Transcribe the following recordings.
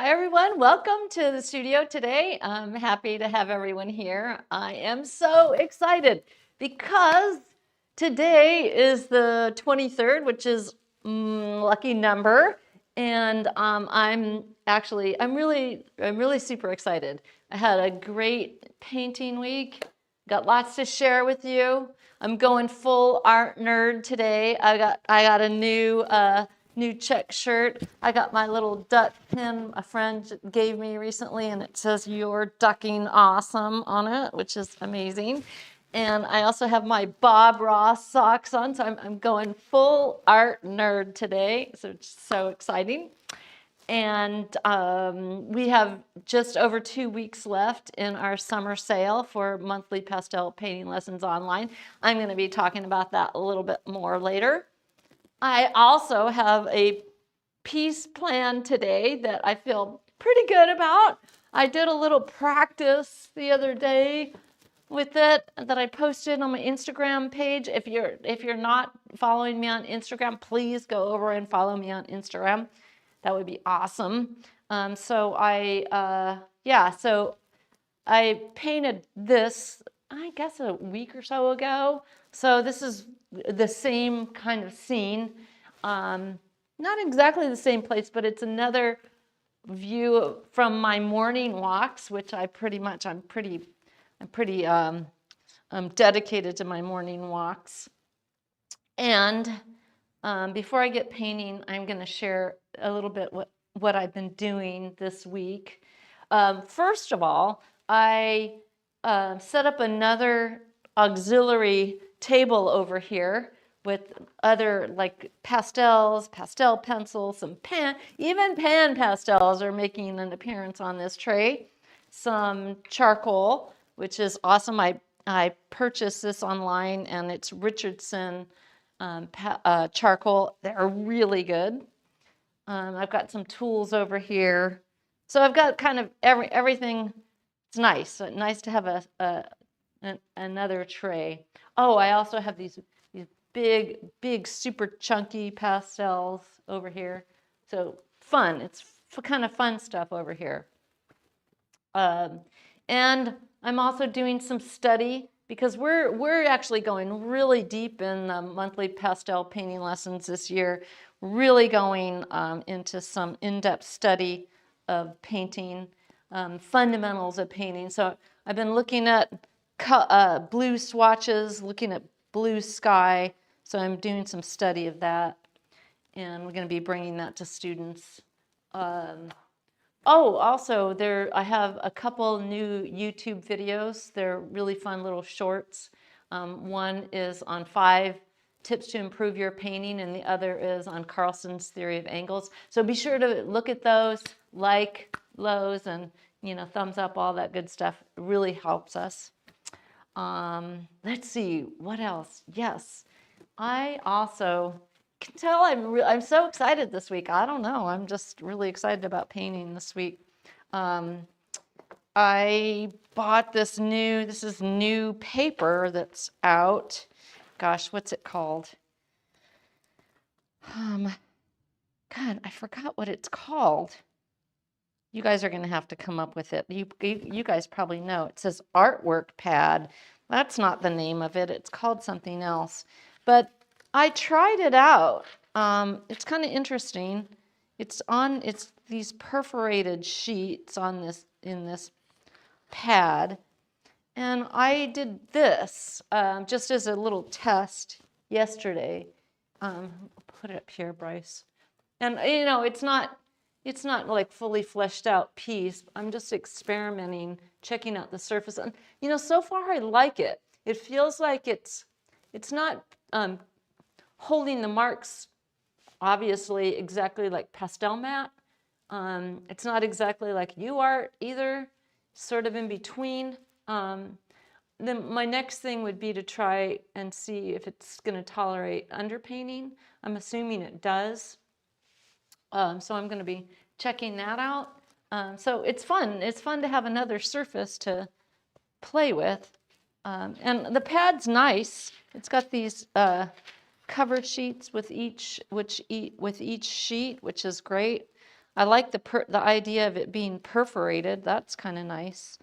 Hi everyone, welcome to the studio today. I'm happy to have everyone here. I am so excited because today is the 23rd, which is lucky number, and I'm really super excited. I had a great painting week, got lots to share with you. I'm going full art nerd today. I got a new check shirt. I got my little duck pin a friend gave me recently, and it says "You're ducking awesome" on it, which is amazing. And I also have my Bob Ross socks on, so I'm going full art nerd today. So it's so exciting. And we have just over 2 weeks left in our summer sale for monthly pastel painting lessons online. I'm going to be talking about that a little bit more later. I also have a piece planned today that I feel pretty good about. I did a little practice the other day with it that I posted on my Instagram page. If you're not following me on Instagram, please go over and follow me on Instagram. That would be awesome. So I painted this, I guess, a week or so ago. So this is the same kind of scene. Not exactly the same place, but it's another view from my morning walks, which I'm pretty dedicated to my morning walks. And before I get painting, I'm going to share a little bit what I've been doing this week. First of all, I set up another auxiliary table over here with other like pastels, pastel pencils, some even pan pastels are making an appearance on this tray. Some charcoal, which is awesome. I purchased this online, and it's Richardson charcoal. They're really good. I've got some tools over here. So I've got kind of everything. It's nice. So nice to have another tray. Oh, I also have these big, super chunky pastels over here. So fun. It's kind of fun stuff over here. And I'm also doing some study because we're actually going really deep in the monthly pastel painting lessons this year, really going into some in-depth study of painting, fundamentals of painting. So I've been looking at blue swatches, looking at blue sky. So I'm doing some study of that, and we're going to be bringing that to students. Oh, also I have a couple new YouTube videos. They're really fun little shorts. One is on 5 tips to improve your painting, and the other is on Carlson's theory of angles. So be sure to look at those, like those, and thumbs up, all that good stuff. It really helps us. Let's see, what else? Yes, I also can tell I'm so excited this week. I don't know. I'm just really excited about painting this week. I bought this is new paper that's out. Gosh, what's it called? God, I forgot what it's called. You guys are going to have to come up with it. You guys probably know. It says artwork pad. That's not the name of it. It's called something else. But I tried it out. It's kind of interesting. It's these perforated sheets in this pad. And I did this just as a little test yesterday. Put it up here, Bryce. And it's not like fully fleshed out piece. I'm just experimenting, checking out the surface. And so far I like it. It feels like it's not holding the marks obviously exactly like pastel matte. It's not exactly like UArt either, sort of in between. Then my next thing would be to try and see if it's going to tolerate underpainting. I'm assuming it does. So I'm going to be checking that out. So it's fun. It's fun to have another surface to play with. And the pad's nice. It's got these cover sheets with each sheet, which is great. I like the idea of it being perforated. That's kind of nice.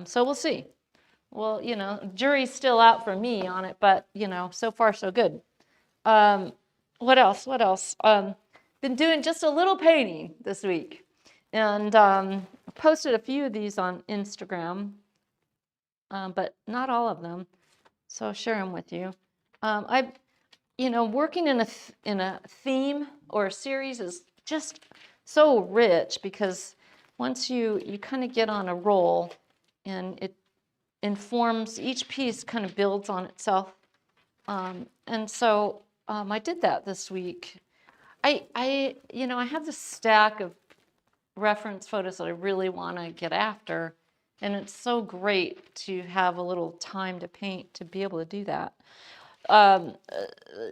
So we'll see. Well, you know, jury's still out for me on it, but, you know, so far so good. What else? What else? Been doing just a little painting this week, and posted a few of these on Instagram, but not all of them. So I'll share them with you. You know, working in a theme or a series is just so rich, because once you kind of get on a roll, and it informs, each piece kind of builds on itself. And so I did that this week. You know, I have this stack of reference photos that I really want to get after, and it's so great to have a little time to paint to be able to do that.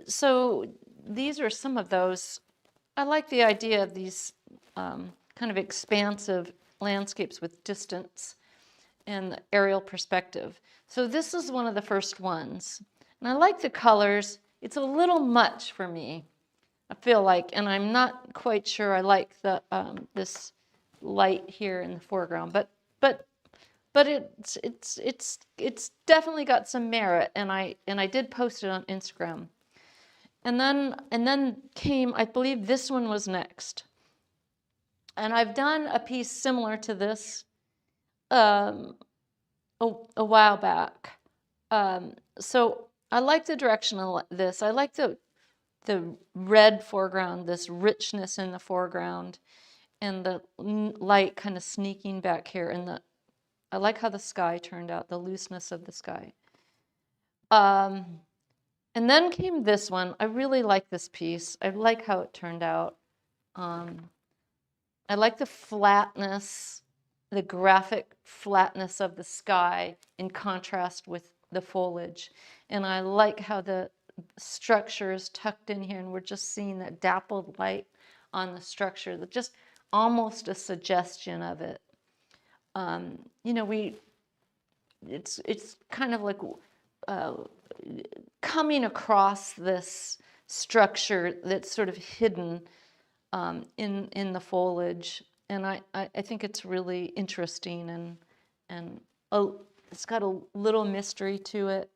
So these are some of those. I like the idea of these kind of expansive landscapes with distance and the aerial perspective. So this is one of the first ones. And I like the colors. It's a little much for me, I feel like, and I'm not quite sure I like the this light here in the foreground, but it's definitely got some merit, and I did post it on Instagram. And then came, I believe this one was next. And I've done a piece similar to this a while back. So I like the direction of this. I like the red foreground, this richness in the foreground, and the light kind of sneaking back here. And I like how the sky turned out, the looseness of the sky. And then came this one. I really like this piece. I like how it turned out. I like the flatness, the graphic flatness of the sky in contrast with the foliage. And I like how the structure is tucked in here, and we're just seeing that dappled light on the structure, that just almost a suggestion of it. You know, it's kind of like coming across this structure that's sort of hidden in the foliage, and I think it's really interesting, and it's got a little mystery to it,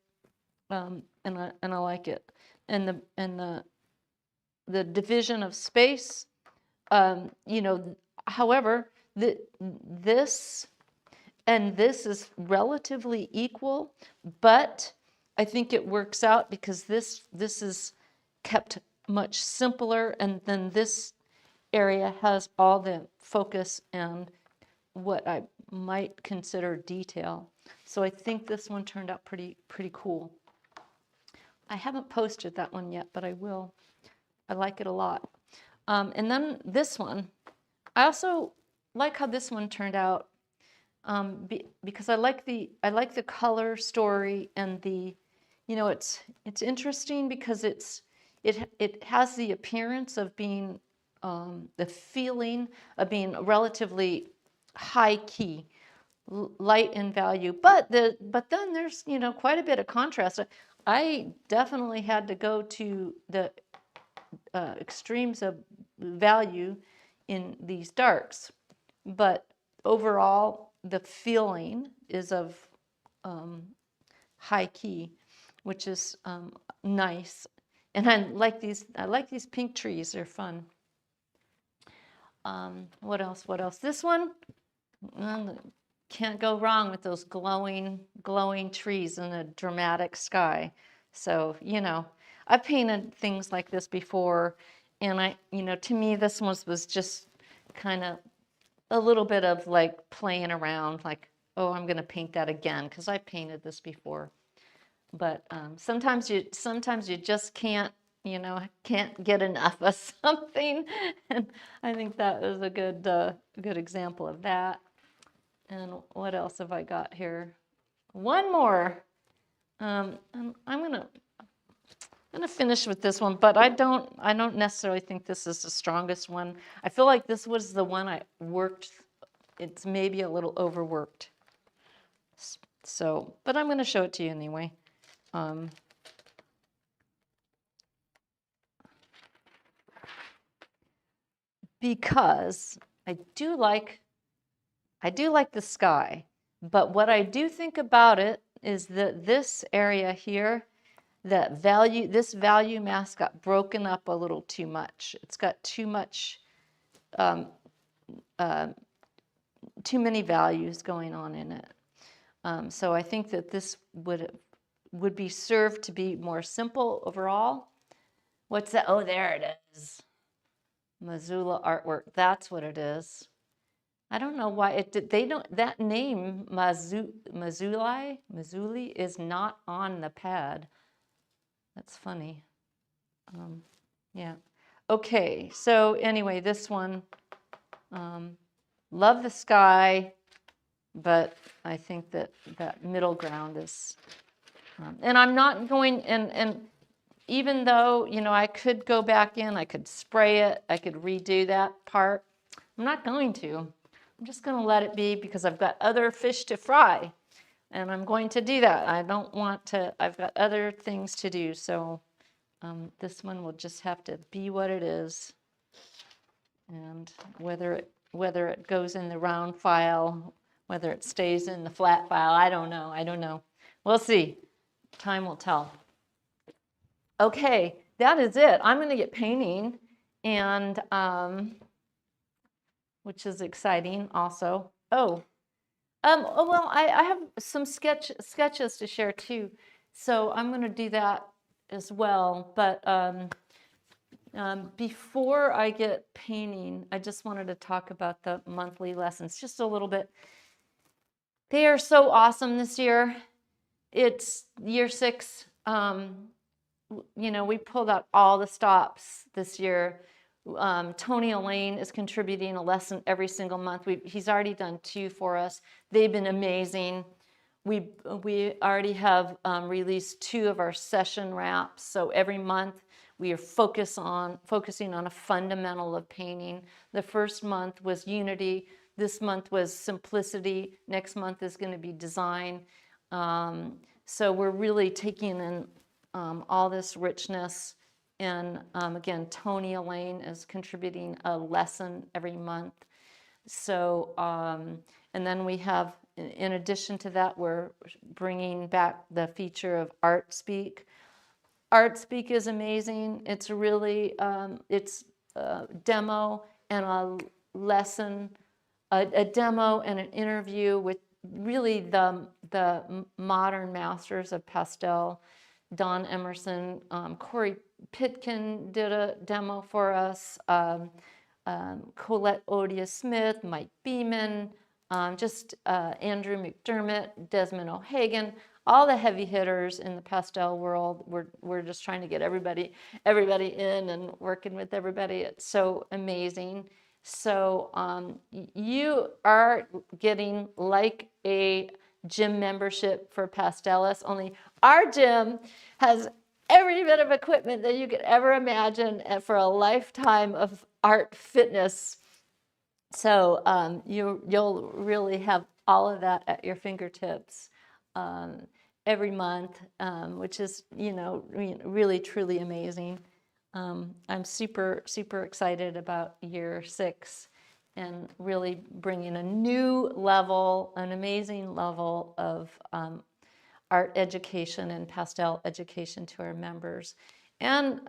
and I like it, and the division of space, you know. However, this and this is relatively equal, but I think it works out because this is kept much simpler, and then this area has all the focus and what I might consider detail. So I think this one turned out pretty cool. I haven't posted that one yet, but I will. I like it a lot. And then this one, I also like how this one turned out, because I like the color story, and the, you know, it's interesting because it has the appearance of being the feeling of being relatively high key, light in value, but then there's, you know, quite a bit of contrast. I definitely had to go to the extremes of value in these darks, but overall the feeling is of high key, which is nice. And I like these pink trees, they're fun. What else? This one, can't go wrong with those glowing trees in a dramatic sky. So, you know, I've painted things like this before, and you know, to me, this one was just kind of a little bit of like playing around, like, oh, I'm going to paint that again because I painted this before. But sometimes you just can't, you know, can't get enough of something, and I think that was a good example of that. And what else have I got here? One more. And I'm gonna finish with this one, but I don't necessarily think this is the strongest one. I feel like this was the one I worked. It's maybe a little overworked. So, but I'm gonna show it to you anyway. because I do like the sky, but what I do think about it is that this area here, this value mask got broken up a little too much. It's got too much, too many values going on in it. So I think that this would be served to be more simple overall. What's that? Oh, there it is. Missoula artwork. That's what it is. I don't know why it did. They don't. That name Mazzuli is not on the pad. That's funny. Yeah. Okay. So anyway, this one. Love the sky, but I think that middle ground is. And I'm not going, and even though, you know, I could go back in, I could spray it, I could redo that part. I'm not going to. I'm just going to let it be because I've got other fish to fry, and I'm going to do that. I don't want to, I've got other things to do, so this one will just have to be what it is. And whether it goes in the round file, whether it stays in the flat file, I don't know. We'll see. Time will tell. Okay, that is it. I'm going to get painting, and which is exciting also. Oh, well, I have some sketches to share too, so I'm going to do that as well. But before I get painting, I just wanted to talk about the monthly lessons just a little bit. They are so awesome this year. It's year 6. You know, we pulled out all the stops this year. Tony Elaine is contributing a lesson every single month. He's already done 2 for us. They've been amazing. We already have released 2 of our session wraps. So every month we are focusing on a fundamental of painting. The first month was unity. This month was simplicity. Next month is going to be design. So we're really taking in all this richness. And again, Tony Elaine is contributing a lesson every month. So, and then we have, in addition to that, we're bringing back the feature of Art Speak. Art Speak is amazing. It's really, it's a demo and a lesson, a demo and an interview with really the modern masters of pastel. Don Emerson, Corey Pitkin did a demo for us, Colette Odia-Smith, Mike Beeman, Andrew McDermott, Desmond O'Hagan, all the heavy hitters in the pastel world. We're just trying to get everybody in and working with everybody. It's so amazing. So you are getting like a gym membership for Pastelis, only our gym has every bit of equipment that you could ever imagine and for a lifetime of art fitness. So you'll really have all of that at your fingertips every month, which is, you know, really, truly amazing. I'm super, super excited about year 6 and really bringing a new level, an amazing level of art education and pastel education to our members. And,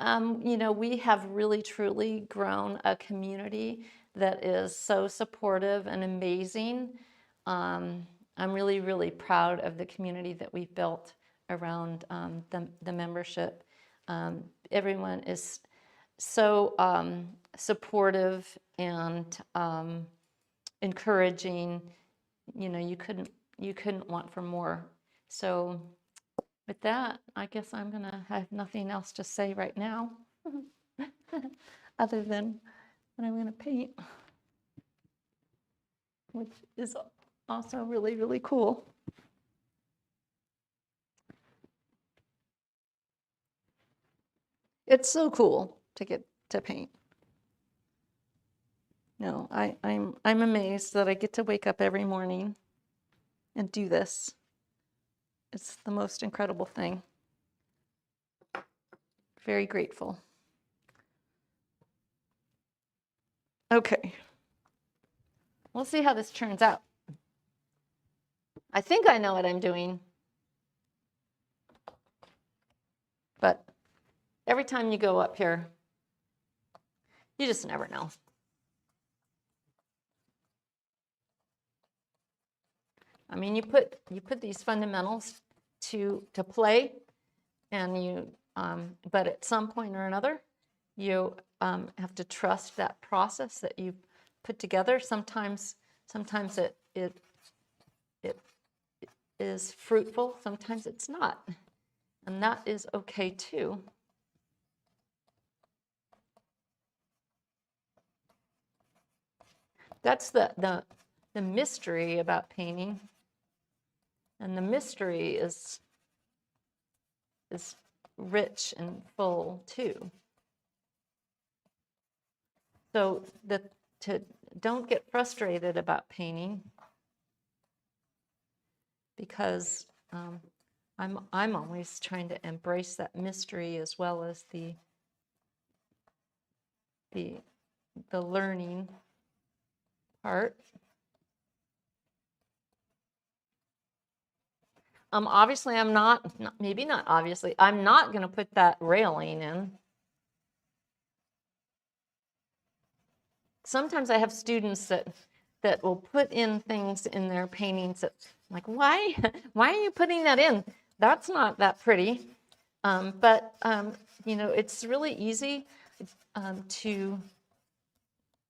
you know, we have really, truly grown a community that is so supportive and amazing. I'm really, really proud of the community that we've built around the membership. Everyone is so supportive and encouraging. You know, you couldn't want for more. So with that, I guess I'm gonna have nothing else to say right now, other than that I'm gonna paint, which is also really, really cool. It's so cool to get to paint. No, I'm amazed that I get to wake up every morning and do this. It's the most incredible thing. Very grateful. Okay, we'll see how this turns out. I think I know what I'm doing, but every time you go up here, you just never know. I mean, you put these fundamentals to play, and you but at some point or another, you have to trust that process that you put together. Sometimes it is fruitful, sometimes it's not, and that is okay too. That's the mystery about painting, and the mystery is rich and full too. So don't get frustrated about painting, because I'm always trying to embrace that mystery as well as the learning part. Obviously, I'm not, maybe not obviously, I'm not going to put that railing in. Sometimes I have students that will put in things in their paintings that, like, why are you putting that in? That's not that pretty. But you know, it's really easy to,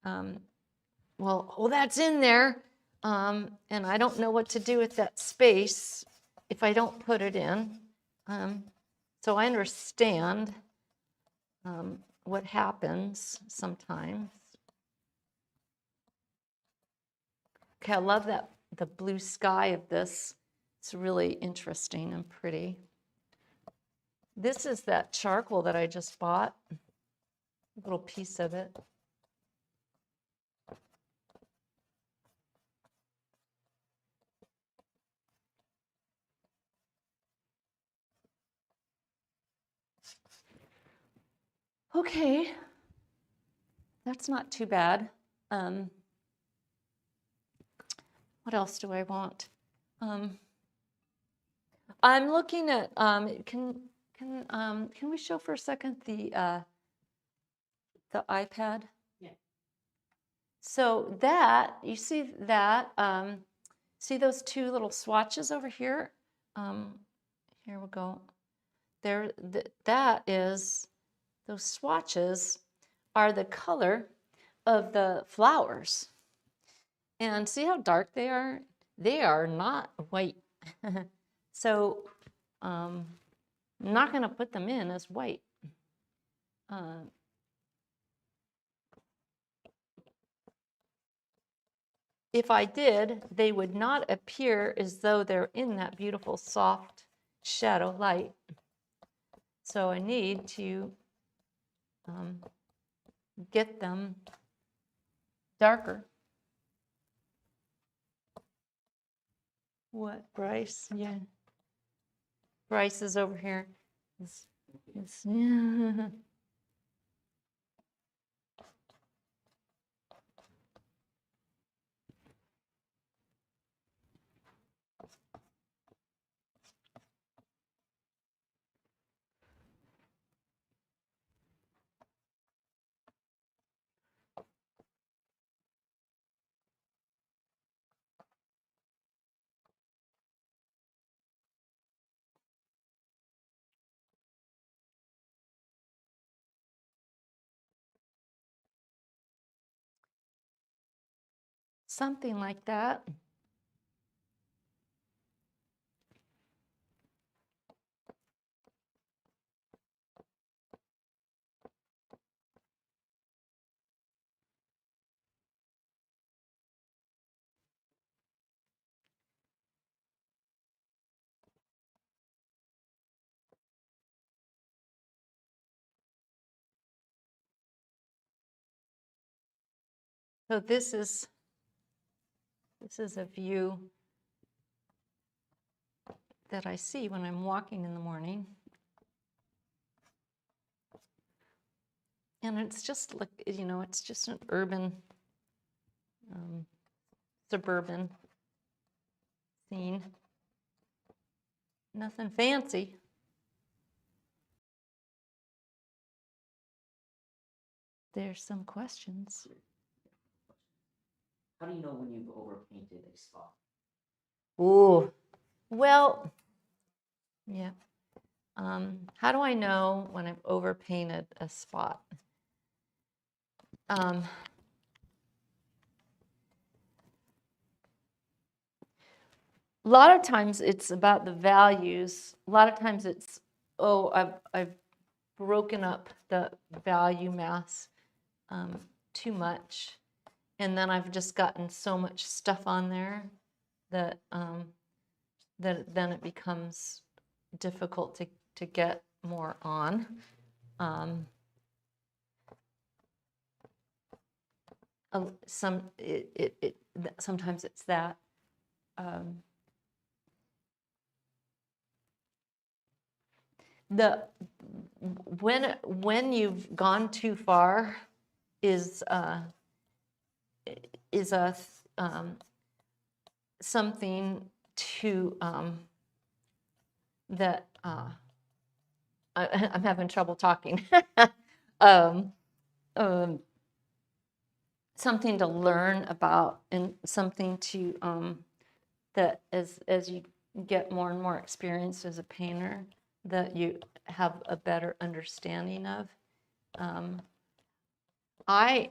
well, oh, that's in there, and I don't know what to do with that space if I don't put it in. So I understand what happens sometimes. Okay, I love that, the blue sky of this. It's really interesting and pretty. This is that charcoal that I just bought, a little piece of it. Okay, that's not too bad. What else do I want? I'm looking at, can we show for a second the iPad? Yeah. So that, you see that, see those two little swatches over here? Here we go. There, that is, those swatches are the color of the flowers. And see how dark they are? They are not white. So I'm not going to put them in as white. If I did, they would not appear as though they're in that beautiful soft shadow light. So I need to get them darker. What, Bryce? Yeah. Bryce is over here. Yeah. Something like that. So this is a view that I see when I'm walking in the morning. And it's just like, it's just an urban, suburban scene. Nothing fancy. There's some questions. How do you know when you've overpainted a spot? Ooh, well, yeah. How do I know when I've overpainted a spot? A lot of times it's about the values. A lot of times it's, oh, I've broken up the value mass too much, and then I've just gotten so much stuff on there that then it becomes difficult to get more on. Sometimes it's that. When you've gone too far is a something to that I'm having trouble talking. Something to learn about, and something to that as you get more and more experience as a painter, that you have a better understanding of. I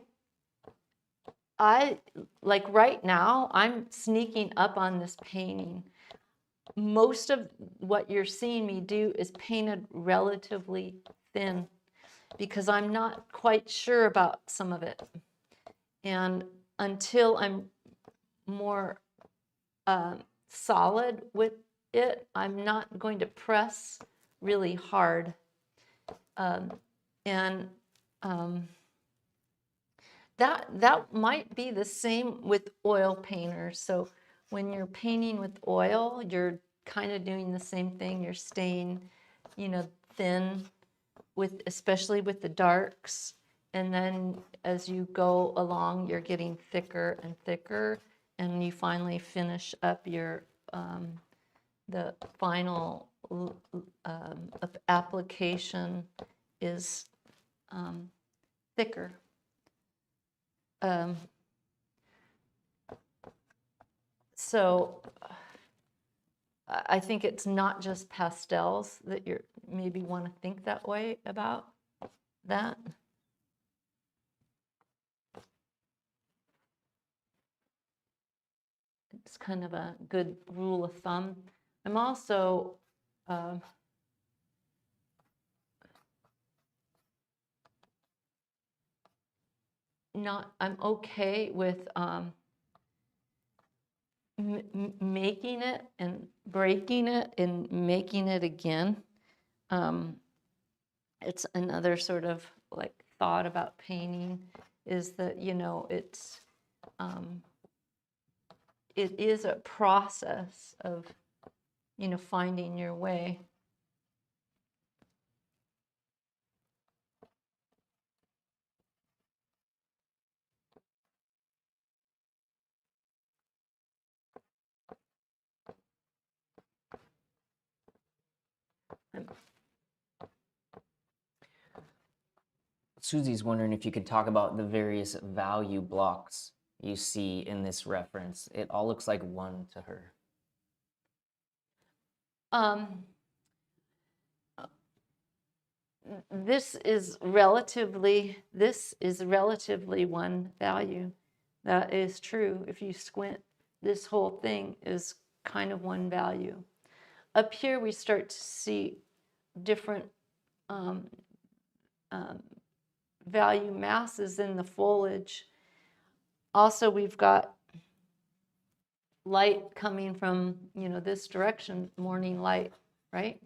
like right now, I'm sneaking up on this painting. Most of what you're seeing me do is painted relatively thin because I'm not quite sure about some of it. And until I'm more solid with it, I'm not going to press really hard. That might be the same with oil painters. So when you're painting with oil, you're kind of doing the same thing. You're staying, thin especially with the darks. And then as you go along, you're getting thicker and thicker, and you finally finish up your the final application is thicker. So I think it's not just pastels that you maybe want to think that way about that. It's kind of a good rule of thumb. I'm also I'm okay with making it and breaking it and making it again. It's another sort of like thought about painting, is that it is a process of finding your way. Susie's wondering if you could talk about the various value blocks you see in this reference. It all looks like one to her. This is relatively one value. That is true. If you squint, this whole thing is kind of one value. Up here, we start to see different value masses in the foliage. Also, we've got light coming from, this direction, morning light, right?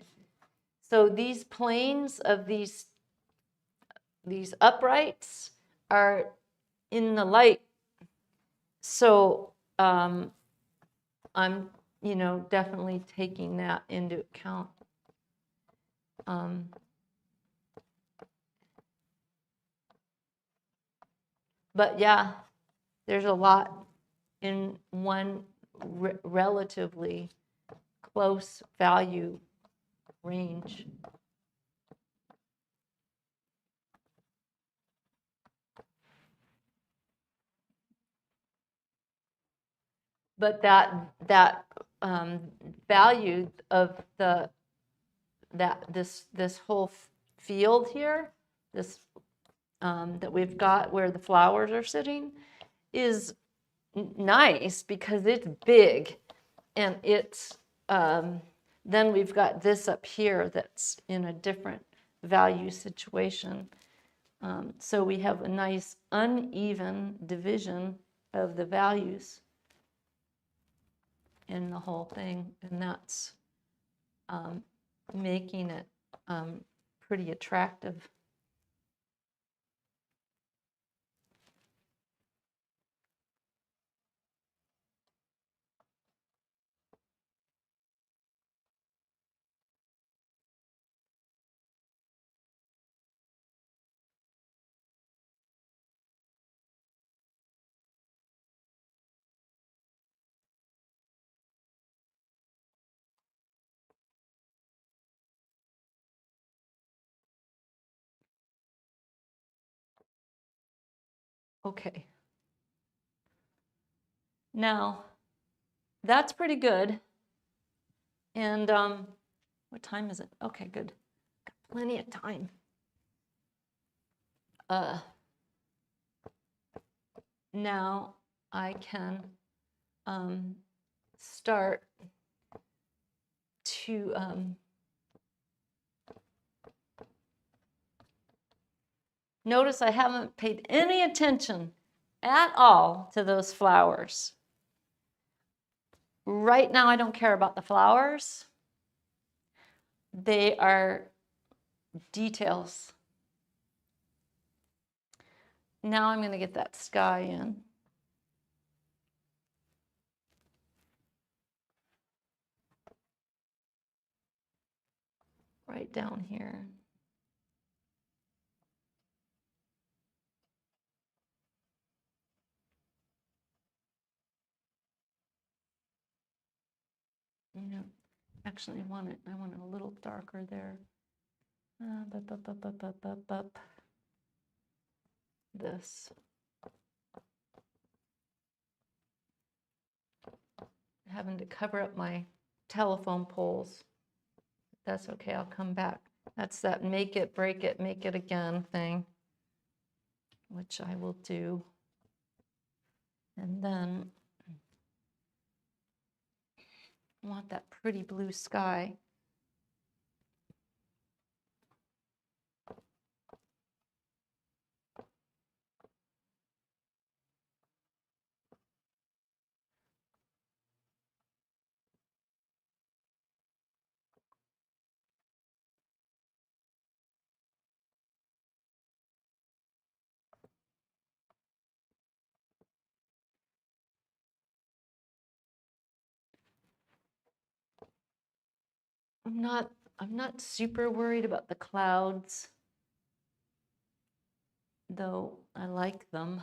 So these planes of these uprights are in the light. So I'm, definitely taking that into account. But yeah, there's a lot in one relatively close value range. But that value of this whole field here, this that we've got where the flowers are sitting, is nice because it's big, and it's then we've got this up here that's in a different value situation. So we have a nice uneven division of the values in the whole thing, and that's making it pretty attractive. Okay. Now, that's pretty good. And what time is it? Okay, good. Got plenty of time. Now I can start to notice I haven't paid any attention at all to those flowers. Right now, I don't care about the flowers. They are details. Now I'm going to get that sky in. Right down here. You know, actually, I want it a little darker there. This. Having to cover up my telephone poles. That's okay, I'll come back. That's that make it, break it, make it again thing, which I will do. And then I want that pretty blue sky. I'm not super worried about the clouds, though I like them.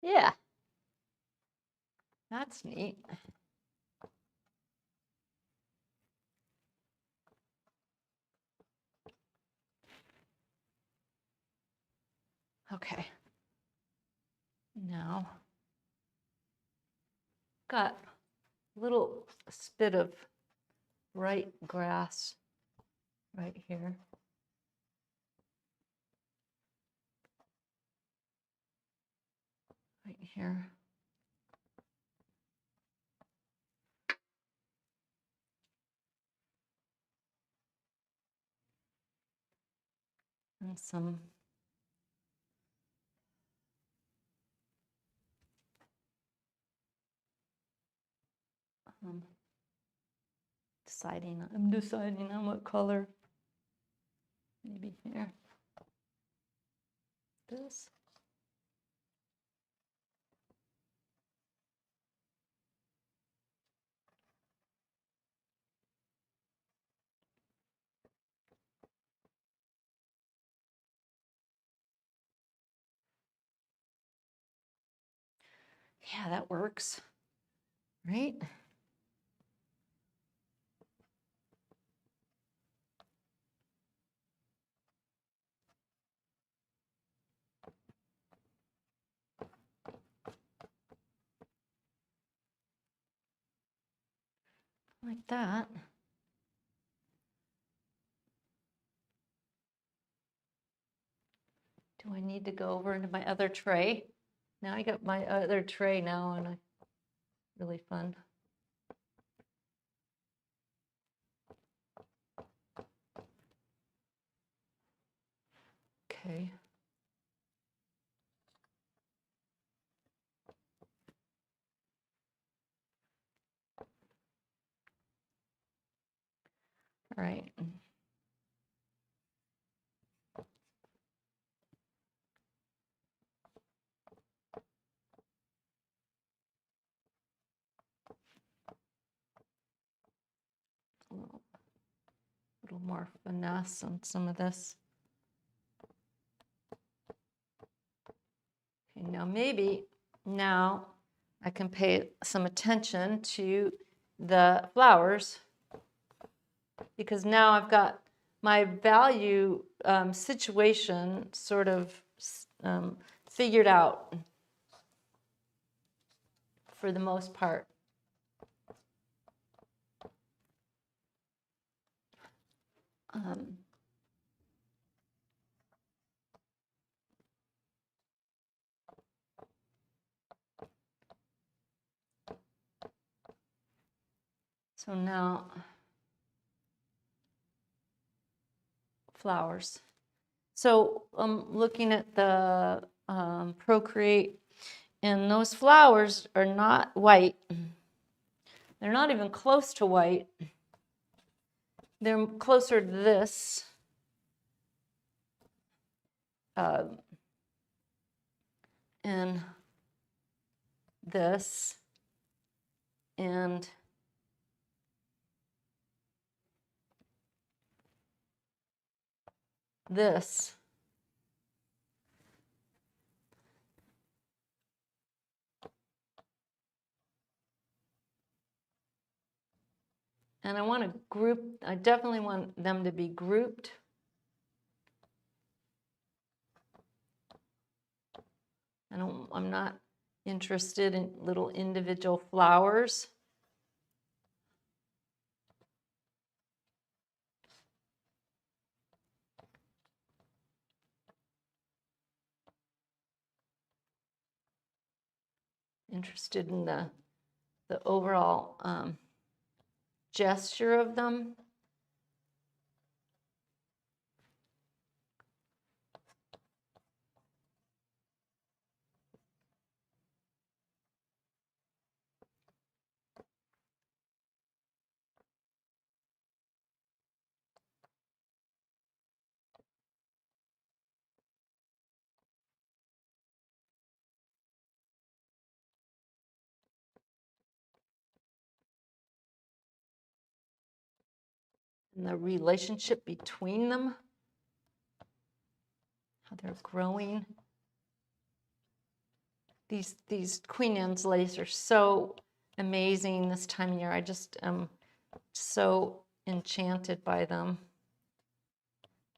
Yeah, that's neat. Okay. Now, got a little spit of bright grass right here. Right here. And some I'm deciding on what color. Maybe here. This. Yeah, that works, right? Like that. Do I need to go over into my other tray? Now I got my other tray now, and really fun. Okay. All right. A little more finesse on some of this. Okay, now maybe now I can pay some attention to the flowers, because now I've got my value situation sort of figured out for the most part. So now, flowers. So I'm looking at the Procreate, and those flowers are not white. They're not even close to white. They're closer to this. And this. And this. And I want to group, I definitely want them to be grouped. I'm not interested in little individual flowers. Interested in the overall gesture of them. And the relationship between them, how they're growing. These Queen Anne's lace are so amazing this time of year. I just am so enchanted by them.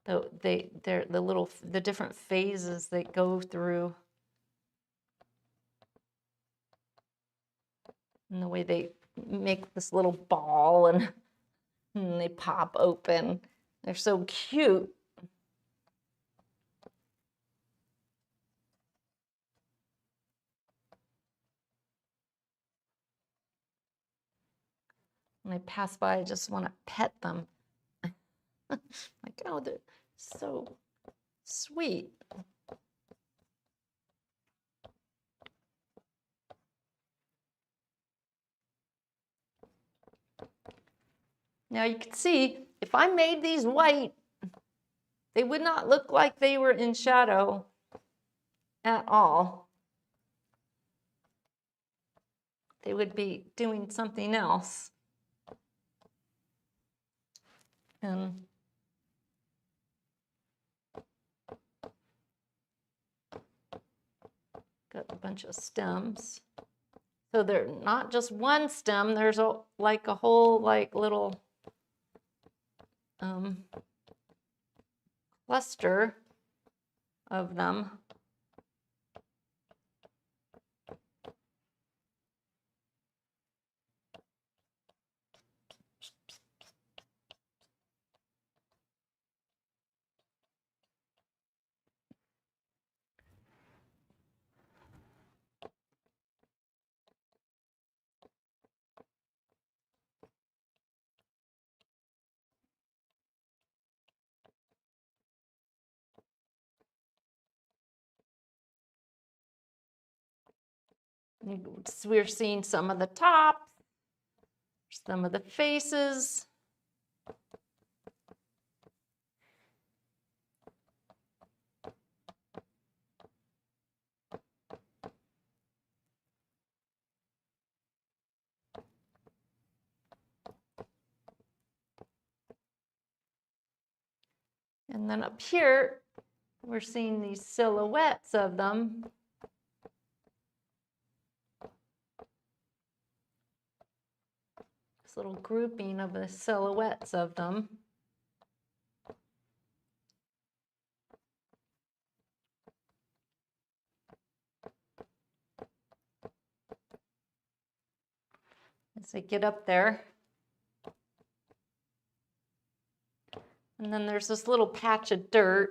they're the different phases they go through, and the way they make this little ball and they pop open. They're so cute. When I pass by, I just want to pet them. Like, oh, they're so sweet. Now you can see, if I made these white, they would not look like they were in shadow at all. They would be doing something else. And got a bunch of stems. So they're not just one stem, there's like a whole little cluster of them. We're seeing some of the tops, some of the faces. And then up here, we're seeing these silhouettes of them. This little grouping of the silhouettes of them. As they get up there. And then there's this little patch of dirt.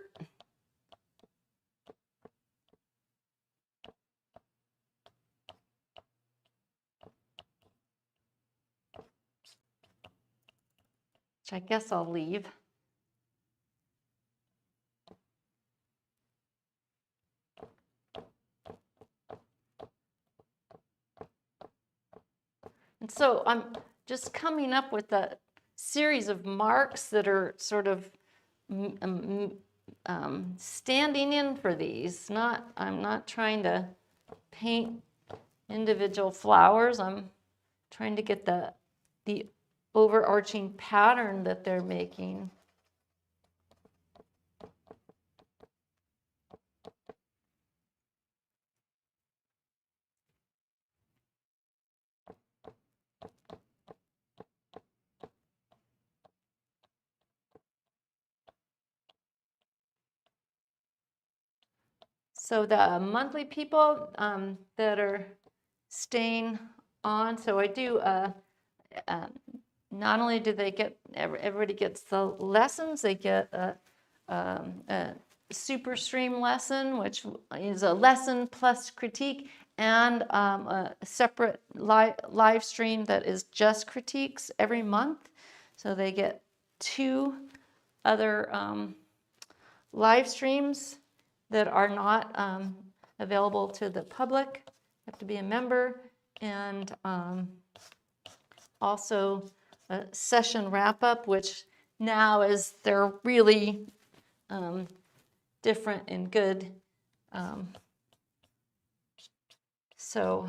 Which I guess I'll leave. And so I'm just coming up with a series of marks that are sort of standing in for these. I'm not trying to paint individual flowers. I'm trying to get the overarching pattern that they're making. So the monthly people that are staying on, so I do, not only do they get, everybody gets the lessons, they get a super stream lesson, which is a lesson plus critique, and a separate live stream that is just critiques every month. So they get 2 other live streams that are not available to the public. You have to be a member, and also a session wrap-up, which now is they're really different and good. So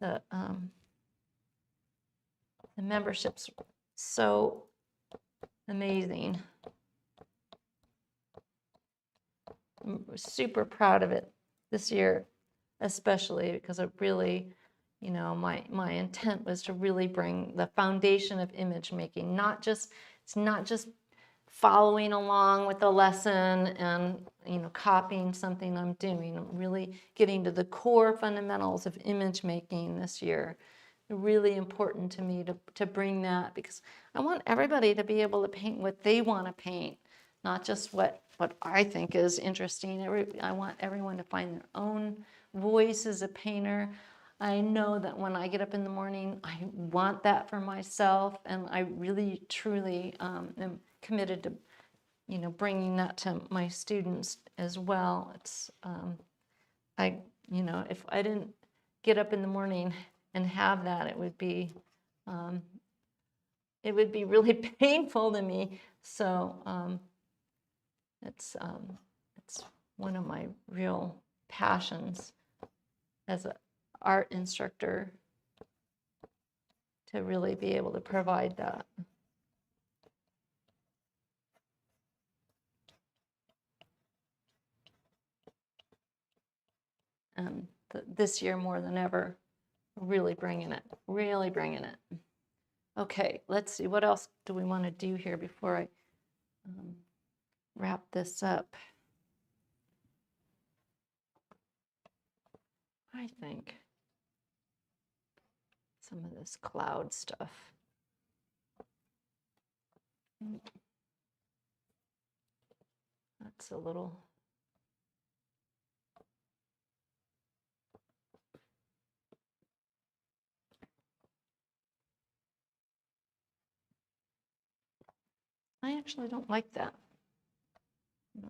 the membership's so amazing. I'm super proud of it this year, especially because it really, you know, my intent was to really bring the foundation of image making, it's not just following along with the lesson and, you know, copying something I'm doing. I'm really getting to the core fundamentals of image making this year. Really important to me to bring that, because I want everybody to be able to paint what they want to paint, not just what I think is interesting. I want everyone to find their own voice as a painter. I know that when I get up in the morning, I want that for myself, and I really, truly am committed to, you know, bringing that to my students as well. It's, you know, if I didn't get up in the morning and have that, um, it would be really painful to me. So it's one of my real passions as an art instructor, to really be able to provide that. This year more than ever, really bringing it, really bringing it. Okay, let's see, what else do we want to do here before I wrap this up? I think some of this cloud stuff. That's a little. I actually don't like that. No.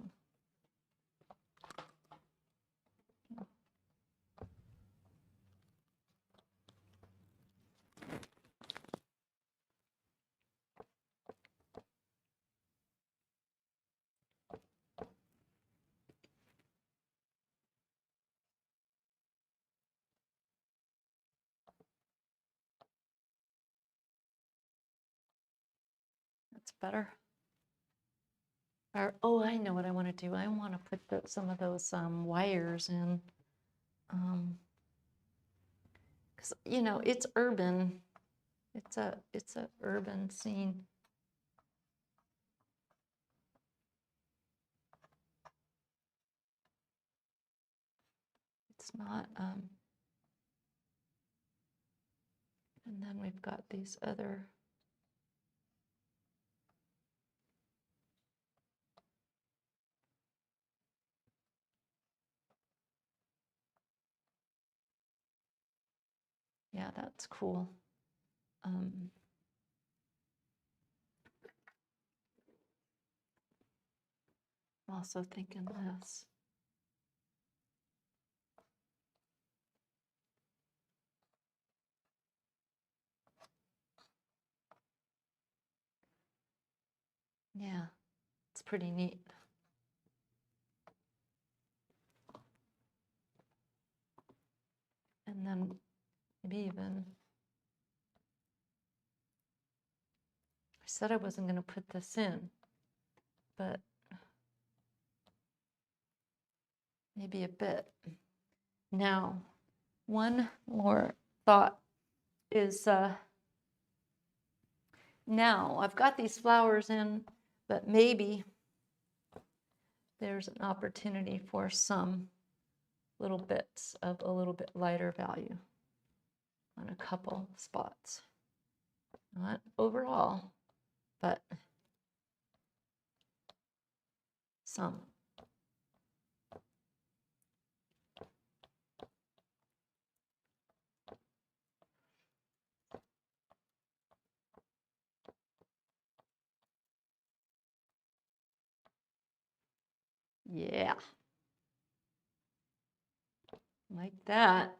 That's better. Or, oh, I know what I want to do. I want to put some of those wires in. Because, you know, it's urban. It's a urban scene. It's not. And then we've got these other. Yeah, that's cool. I'm also thinking this. Yeah, it's pretty neat. And then maybe even, I said I wasn't going to put this in, but maybe a bit. Now, one more thought is, now I've got these flowers in, but maybe there's an opportunity for some little bits of a little bit lighter value on a couple spots. Not overall, but some. Yeah, like that.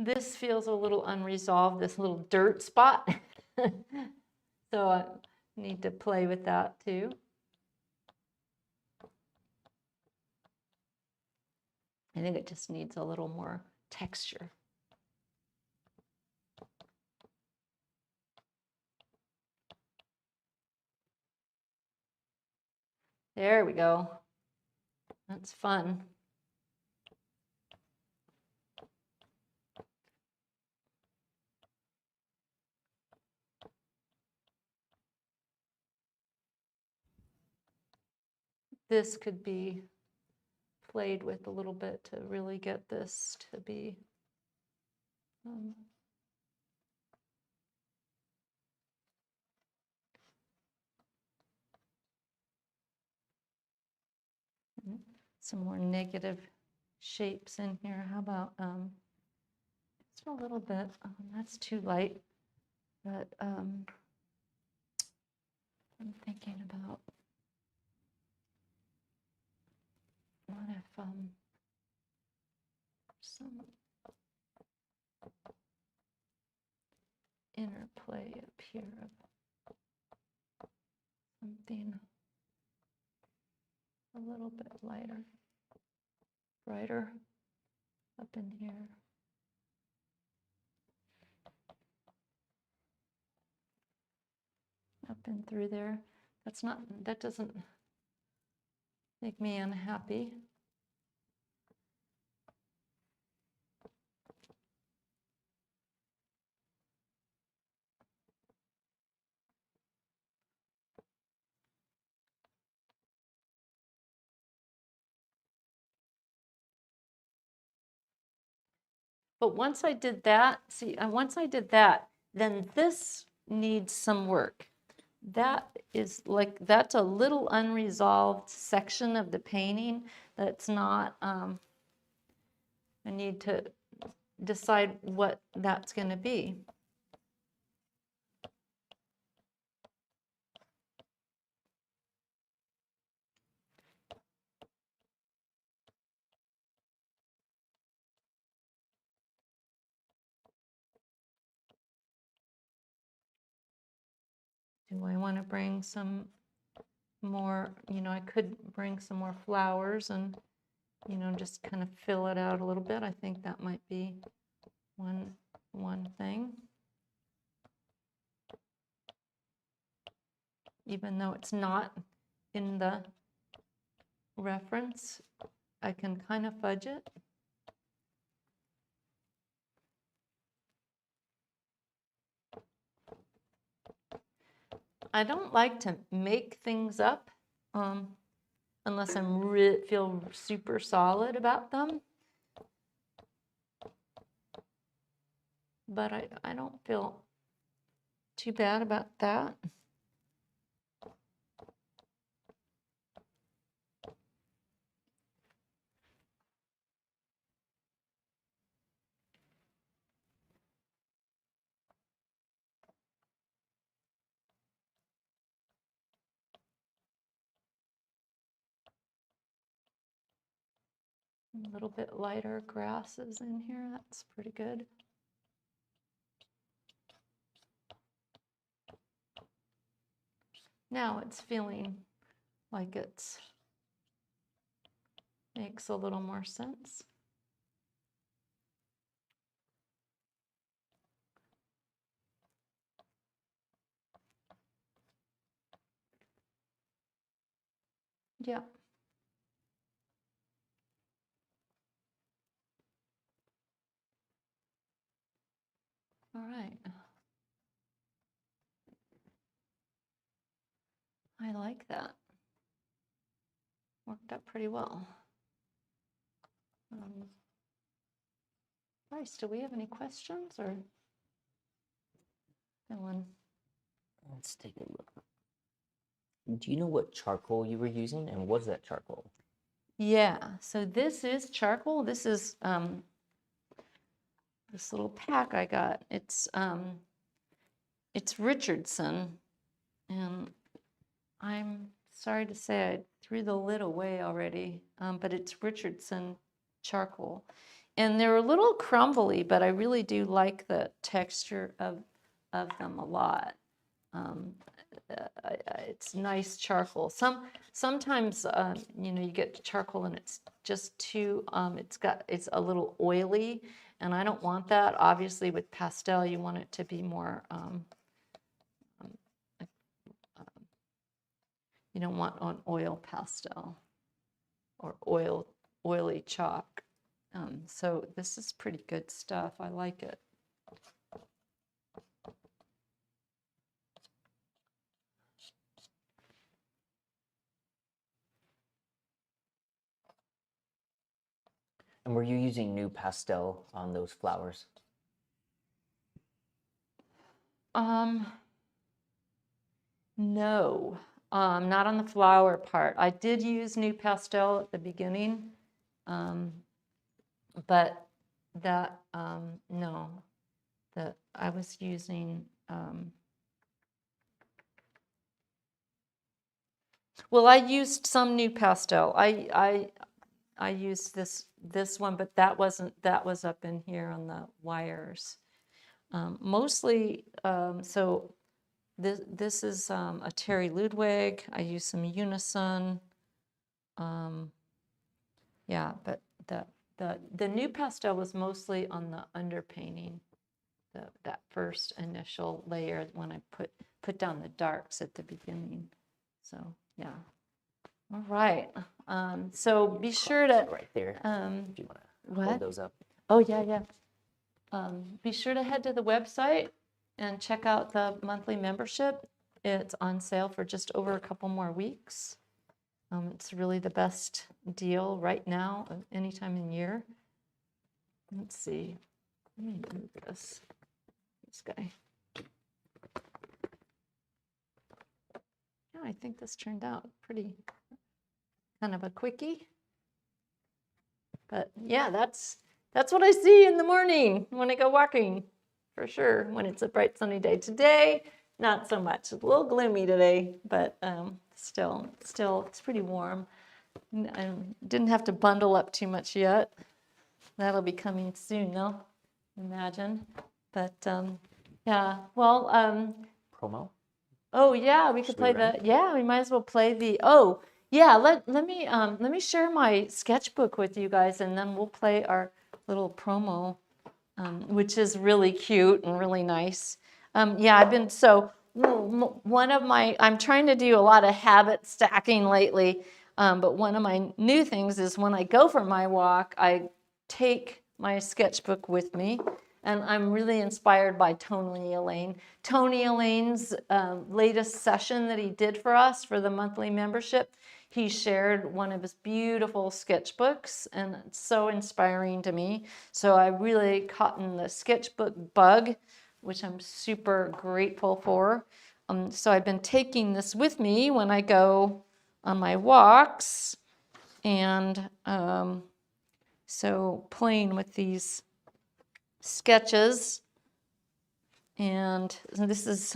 This feels a little unresolved, this little dirt spot. So I need to play with that too. I think it just needs a little more texture. There we go. That's fun. This could be played with a little bit to really get this to be some more negative shapes in here. How about just a little bit? That's too light, but I'm thinking about what if some interplay up here of something a little bit lighter, brighter up in here. Up and through there. That doesn't make me unhappy. But once I did that, once I did that, then this needs some work. That is like, that's a little unresolved section of the painting that's not, I need to decide what that's going to be. Do I want to bring some more, I could bring some more flowers and, just kind of fill it out a little bit. I think that might be one thing. Even though it's not in the reference, I can kind of fudge it. I don't like to make things up unless I feel super solid about them. But I don't feel too bad about that. A little bit lighter grasses in here, that's pretty good. Now it's feeling like makes a little more sense. Yeah. All right. I like that. Worked out pretty well. Bryce, do we have any questions or Ellen? Let's take a look. Do you know what charcoal you were using, and what's that charcoal? Yeah, so this is charcoal. This is this little pack I got. It's Richardson, and I'm sorry to say I threw the lid away already, but it's Richardson charcoal. And they're a little crumbly, but I really do like the texture of them a lot. It's nice charcoal. Sometimes you get charcoal and it's just too it's a little oily, and I don't want that. Obviously, with pastel, you want it to be more You don't want an oil pastel or oily chalk. So this is pretty good stuff. I like it. And were you using new pastel on those flowers? No, not on the flower part. I did use new pastel at the beginning, but that, no, that I was using, well, I used some new pastel. I used this one, but that wasn't, that was up in here on the wires. Mostly, so this is a Terry Ludwig. I used some Unison. Yeah, but the new pastel was mostly on the underpainting, that first initial layer when I put down the darks at the beginning. So yeah. All right. So be sure to right there. um, Do you want to what? hold those up? Oh yeah, yeah. Be sure to head to the website and check out the monthly membership. It's on sale for just over a couple more weeks. It's really the best deal right now, any time in year. Let's see. Let me move this guy. Yeah, I think this turned out pretty kind of a quickie. But yeah, that's what I see in the morning when I go walking, for sure, when it's a bright sunny day. Today, not so much. It's a little gloomy today, but still, it's pretty warm. I didn't have to bundle up too much yet. That'll be coming soon, though, imagine. But yeah, well. Promo? Oh yeah, we could play the. Yeah, we might as well play the. Oh yeah, let me share my sketchbook with you guys, and then we'll play our little promo, which is really cute and really nice. Yeah, I've been one of my. I'm trying to do a lot of habit stacking lately, but one of my new things is when I go for my walk, I take my sketchbook with me. And I'm really inspired by Tony Elaine. Tony Elaine's latest session that he did for us for the monthly membership, he shared one of his beautiful sketchbooks, and it's so inspiring to me. So I really caught in the sketchbook bug, which I'm super grateful for. So I've been taking this with me when I go on my walks, and so playing with these sketches. And this is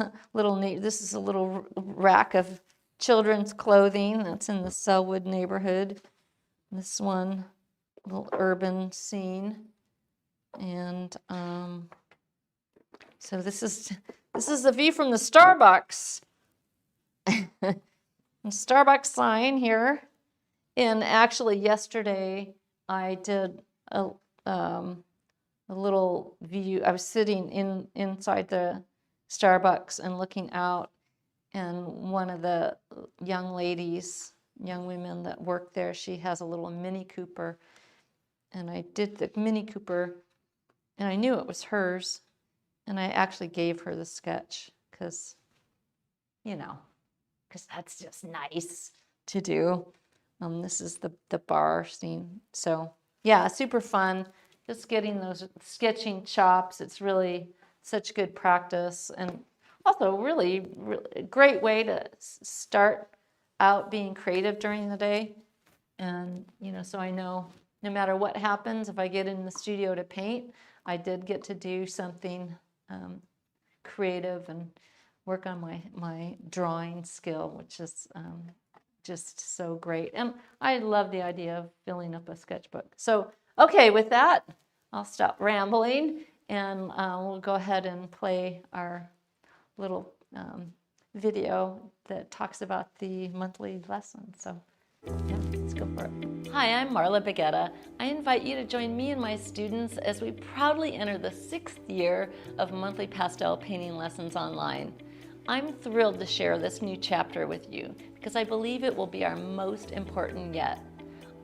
a little rack of children's clothing that's in the Selwood neighborhood. This one, little urban scene. And so this is the view from the Starbucks. The Starbucks sign here. And actually yesterday I did a little view. I was sitting inside the Starbucks and looking out, and one of the young women that work there, she has a little Mini Cooper, and I did the Mini Cooper, and I knew it was hers, and I actually gave her the sketch because that's just nice to do. This is the bar scene. So yeah, super fun. Just getting those sketching chops. It's really such good practice, and also really, really great way to start out being creative during the day. And so I know no matter what happens, if I get in the studio to paint, I did get to do something creative and work on my drawing skill, which is just so great. And I love the idea of filling up a sketchbook. So, okay, with that, I'll stop rambling, and we'll go ahead and play our little video that talks about the monthly lesson. So, yeah, let's go for it. Hi, I'm Marla Bagetta. I invite you to join me and my students as we proudly enter the 6th year of monthly pastel painting lessons online. I'm thrilled to share this new chapter with you because I believe it will be our most important yet.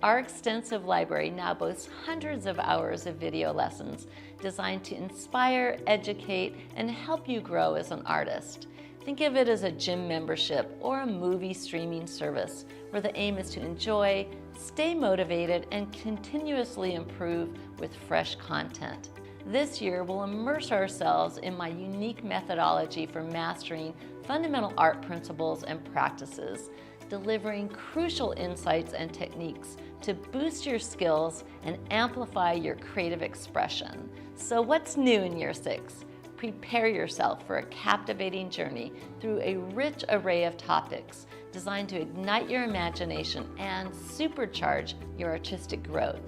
Our extensive library now boasts hundreds of hours of video lessons designed to inspire, educate, and help you grow as an artist. Think of it as a gym membership or a movie streaming service where the aim is to enjoy, stay motivated, and continuously improve with fresh content. This year, we'll immerse ourselves in my unique methodology for mastering fundamental art principles and practices, delivering crucial insights and techniques to boost your skills and amplify your creative expression. So what's new in year 6? Prepare yourself for a captivating journey through a rich array of topics designed to ignite your imagination and supercharge your artistic growth.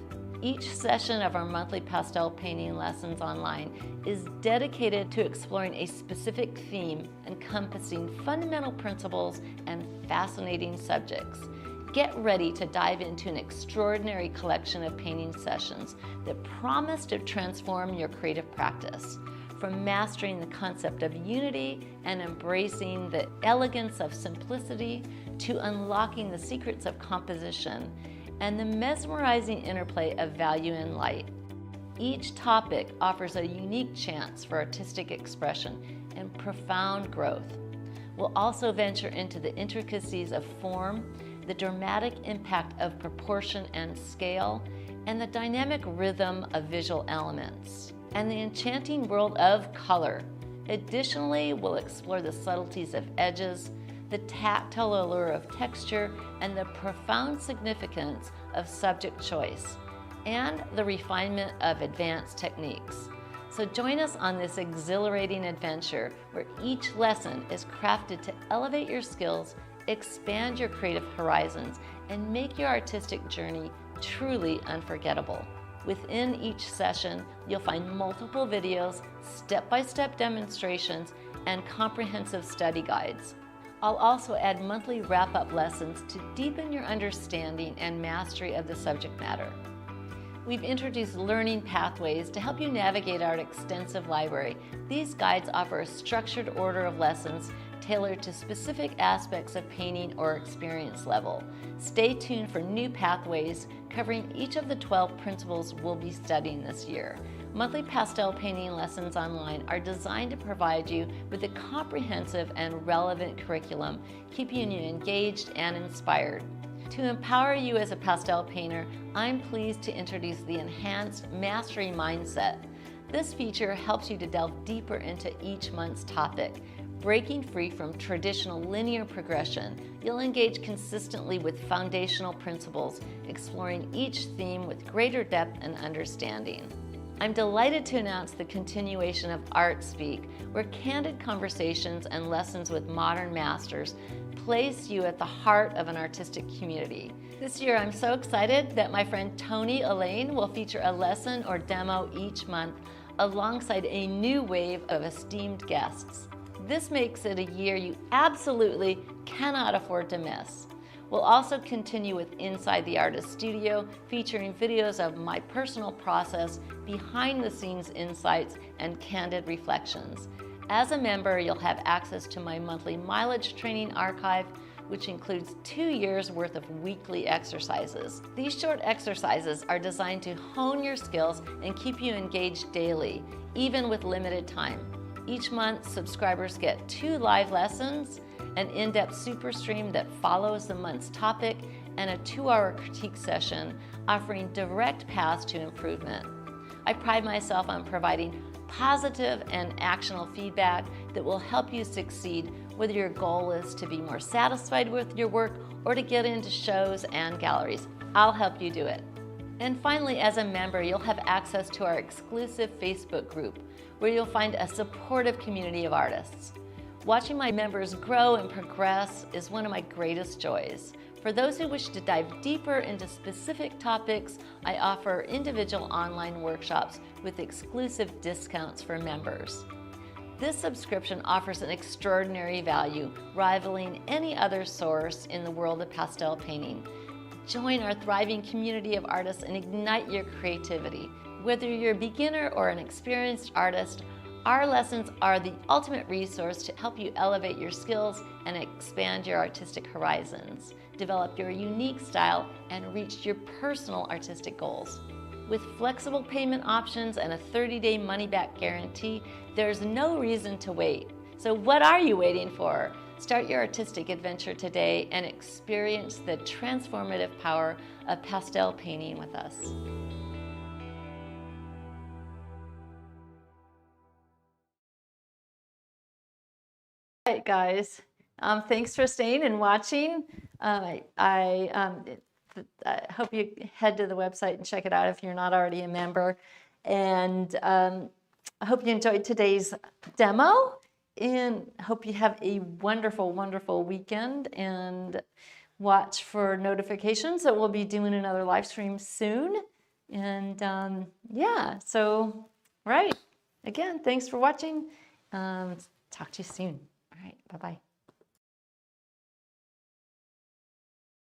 Each session of our monthly pastel painting lessons online is dedicated to exploring a specific theme encompassing fundamental principles and fascinating subjects. Get ready to dive into an extraordinary collection of painting sessions that promise to transform your creative practice. From mastering the concept of unity and embracing the elegance of simplicity to unlocking the secrets of composition and the mesmerizing interplay of value and light. Each topic offers a unique chance for artistic expression and profound growth. We'll also venture into the intricacies of form, the dramatic impact of proportion and scale, and the dynamic rhythm of visual elements, and the enchanting world of color. Additionally, we'll explore the subtleties of edges, the tactile allure of texture, and the profound significance of subject choice, and the refinement of advanced techniques. So join us on this exhilarating adventure where each lesson is crafted to elevate your skills, expand your creative horizons, and make your artistic journey truly unforgettable. Within each session, you'll find multiple videos, step-by-step demonstrations, and comprehensive study guides. I'll also add monthly wrap-up lessons to deepen your understanding and mastery of the subject matter. We've introduced learning pathways to help you navigate our extensive library. These guides offer a structured order of lessons tailored to specific aspects of painting or experience level. Stay tuned for new pathways covering each of the 12 principles we'll be studying this year. Monthly pastel painting lessons online are designed to provide you with a comprehensive and relevant curriculum, keeping you engaged and inspired. To empower you as a pastel painter, I'm pleased to introduce the Enhanced Mastery Mindset. This feature helps you to delve deeper into each month's topic. Breaking free from traditional linear progression, you'll engage consistently with foundational principles, exploring each theme with greater depth and understanding. I'm delighted to announce the continuation of Art Speak, where candid conversations and lessons with modern masters place you at the heart of an artistic community. This year, I'm so excited that my friend Tony Elaine will feature a lesson or demo each month alongside a new wave of esteemed guests. This makes it a year you absolutely cannot afford to miss. We'll also continue with Inside the Artist Studio, featuring videos of my personal process, behind-the-scenes insights, and candid reflections. As a member, you'll have access to my monthly mileage training archive, which includes 2 years worth of weekly exercises. These short exercises are designed to hone your skills and keep you engaged daily, even with limited time. Each month, subscribers get 2 live lessons, an in-depth super stream that follows the month's topic, and a 2-hour critique session offering direct paths to improvement. I pride myself on providing positive and actionable feedback that will help you succeed, whether your goal is to be more satisfied with your work or to get into shows and galleries. I'll help you do it. And finally, as a member, you'll have access to our exclusive Facebook group, where you'll find a supportive community of artists. Watching my members grow and progress is one of my greatest joys. For those who wish to dive deeper into specific topics, I offer individual online workshops with exclusive discounts for members. This subscription offers an extraordinary value, rivaling any other source in the world of pastel painting. Join our thriving community of artists and ignite your creativity. Whether you're a beginner or an experienced artist, Our lessons are the ultimate resource to help you elevate your skills and expand your artistic horizons, develop your unique style, and reach your personal artistic goals. With flexible payment options and a 30-day money-back guarantee, there's no reason to wait. So what are you waiting for? Start your artistic adventure today and experience the transformative power of pastel painting with us. All right, guys. Thanks for staying and watching. I hope you head to the website and check it out if you're not already a member. And I hope you enjoyed today's demo and hope you have a wonderful, wonderful weekend, and watch for notifications that we'll be doing another live stream soon. And yeah, so, right. Again, thanks for watching. Talk to you soon. All right, bye-bye.